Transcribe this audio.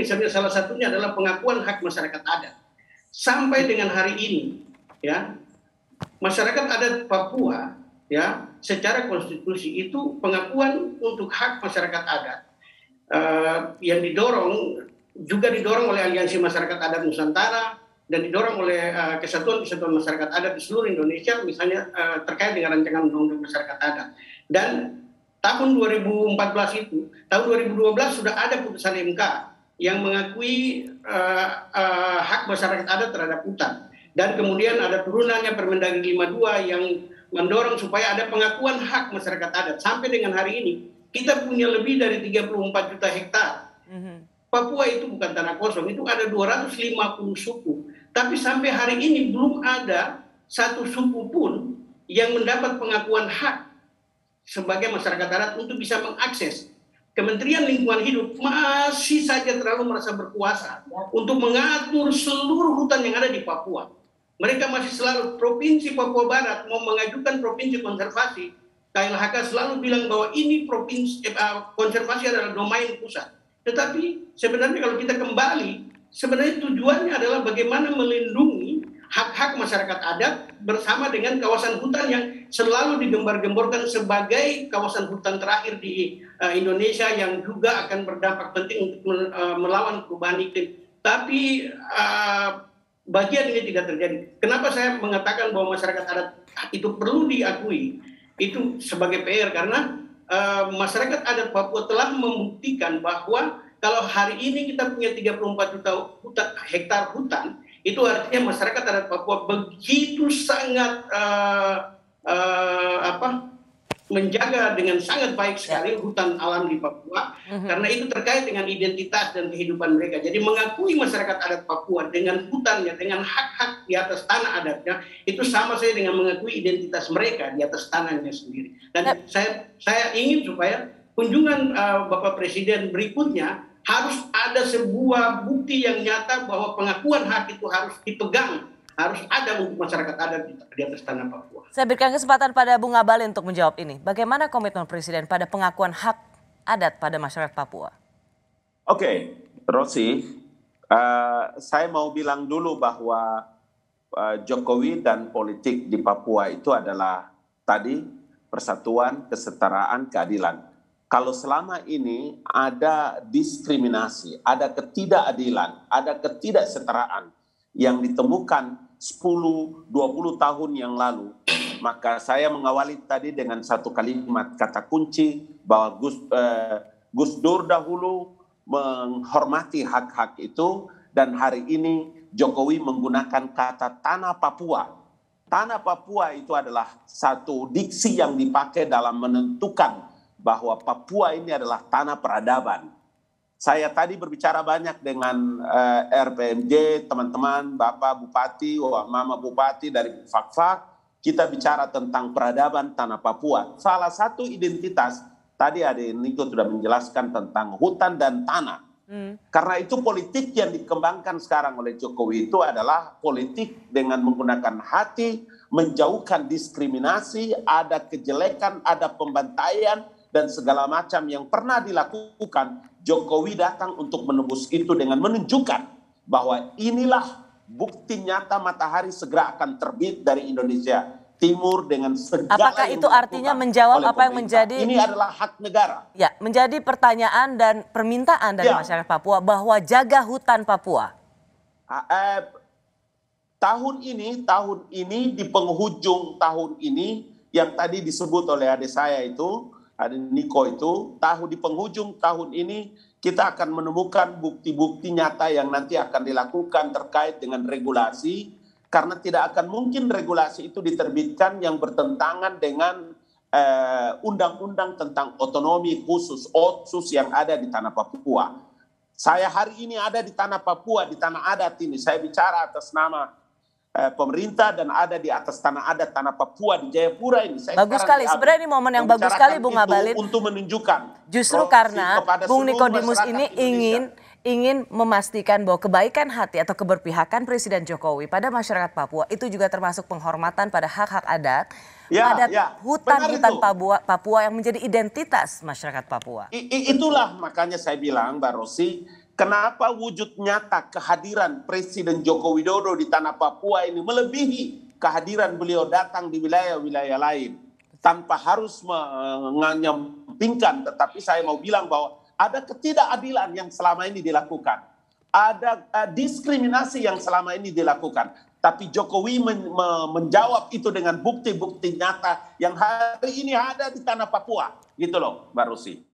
misalnya salah satunya adalah pengakuan hak masyarakat adat. Sampai dengan hari ini, ya, masyarakat adat Papua, ya, secara konstitusi itu pengakuan untuk hak masyarakat adat yang juga didorong oleh Aliansi Masyarakat Adat Nusantara dan didorong oleh kesatuan-kesatuan masyarakat adat di seluruh Indonesia, misalnya terkait dengan rancangan undang-undang masyarakat adat. Dan tahun 2014 itu, tahun 2012 sudah ada putusan MK yang mengakui hak masyarakat adat terhadap hutan. Dan kemudian ada turunannya Permendagri 52 yang mendorong supaya ada pengakuan hak masyarakat adat. Sampai dengan hari ini, kita punya lebih dari 34 juta hektar. Papua itu bukan tanah kosong, itu ada 250 suku. Tapi sampai hari ini belum ada satu suku pun yang mendapat pengakuan hak sebagai masyarakat adat untuk bisa mengakses. Kementerian Lingkungan Hidup masih saja terlalu merasa berkuasa untuk mengatur seluruh hutan yang ada di Papua. Mereka masih selalu, Provinsi Papua Barat mau mengajukan provinsi konservasi, KLHK selalu bilang bahwa ini provinsi konservasi adalah domain pusat. Tetapi sebenarnya kalau kita kembali, sebenarnya tujuannya adalah bagaimana melindungi hak-hak masyarakat adat bersama dengan kawasan hutan yang selalu digembar-gemborkan sebagai kawasan hutan terakhir di Indonesia yang juga akan berdampak penting untuk melawan perubahan iklim. Tapi bagian ini tidak terjadi. Kenapa saya mengatakan bahwa masyarakat adat itu perlu diakui? Itu sebagai PR karena masyarakat adat Papua telah membuktikan bahwa kalau hari ini kita punya 34 juta hektar hutan, itu artinya masyarakat adat Papua begitu sangat menjaga dengan sangat baik sekali hutan alam di Papua, karena itu terkait dengan identitas dan kehidupan mereka. Jadi mengakui masyarakat adat Papua dengan hutannya, dengan hak-hak di atas tanah adatnya, itu sama saja dengan mengakui identitas mereka di atas tanahnya sendiri. Dan saya ingin supaya kunjungan Bapak Presiden berikutnya harus ada sebuah bukti yang nyata bahwa pengakuan hak itu harus dipegang, harus ada untuk masyarakat adat di atas tanah Papua. Saya berikan kesempatan pada Bung Abalin untuk menjawab ini. Bagaimana komitmen Presiden pada pengakuan hak adat pada masyarakat Papua? Oke, Rosi, saya mau bilang dulu bahwa Jokowi dan politik di Papua itu adalah tadi persatuan, kesetaraan, keadilan. Kalau selama ini ada diskriminasi, ada ketidakadilan, ada ketidaksetaraan yang ditemukan 10-20 tahun yang lalu, maka saya mengawali tadi dengan satu kalimat kata kunci bahwa Gus Dur dahulu menghormati hak-hak itu, dan hari ini Jokowi menggunakan kata tanah Papua. Tanah Papua itu adalah satu diksi yang dipakai dalam menentukan bahwa Papua ini adalah tanah peradaban. Saya tadi berbicara banyak dengan RPMJ, teman-teman, Bapak Bupati, Mama Bupati dari Fakfak. Kita bicara tentang peradaban tanah Papua. Salah satu identitas, tadi Ade Niko sudah menjelaskan tentang hutan dan tanah. Karena itu politik yang dikembangkan sekarang oleh Jokowi itu adalah politik dengan menggunakan hati, menjauhkan diskriminasi, ada kejelekan, ada pembantaian, dan segala macam yang pernah dilakukan. Jokowi datang untuk menembus itu dengan menunjukkan bahwa inilah bukti nyata matahari segera akan terbit dari Indonesia Timur dengan segala. Apakah itu artinya menjawab apa yang menjadi ini adalah hak negara? Ya, menjadi pertanyaan dan permintaan dari masyarakat Papua bahwa jaga hutan Papua. Tahun ini di penghujung tahun ini yang tadi disebut oleh adik saya itu, adik Niko itu, di penghujung tahun ini kita akan menemukan bukti-bukti nyata yang nanti akan dilakukan terkait dengan regulasi, karena tidak akan mungkin regulasi itu diterbitkan yang bertentangan dengan undang-undang tentang otonomi khusus OTSUS yang ada di tanah Papua. Saya hari ini ada di tanah Papua, di tanah adat ini. Saya bicara atas nama pemerintah dan ada di atas tanah adat tanah Papua di Jayapura ini. Bagus sekali, sebenarnya ini momen yang bagus sekali Bung Abalin. Untuk menunjukkan. Justru karena Bung Nikodemus ini ingin memastikan bahwa kebaikan hati atau keberpihakan Presiden Jokowi pada masyarakat Papua itu juga termasuk penghormatan pada hak-hak adat, pada hutan-hutan Papua yang menjadi identitas masyarakat Papua. Itulah makanya saya bilang, Mbak Rosi, kenapa wujud nyata kehadiran Presiden Joko Widodo di tanah Papua ini melebihi kehadiran beliau datang di wilayah-wilayah lain tanpa harus menyampingkan, tetapi saya mau bilang bahwa ada ketidakadilan yang selama ini dilakukan, ada diskriminasi yang selama ini dilakukan, tapi Jokowi menjawab itu dengan bukti-bukti nyata yang hari ini ada di tanah Papua, gitu loh, Mbak Rosi.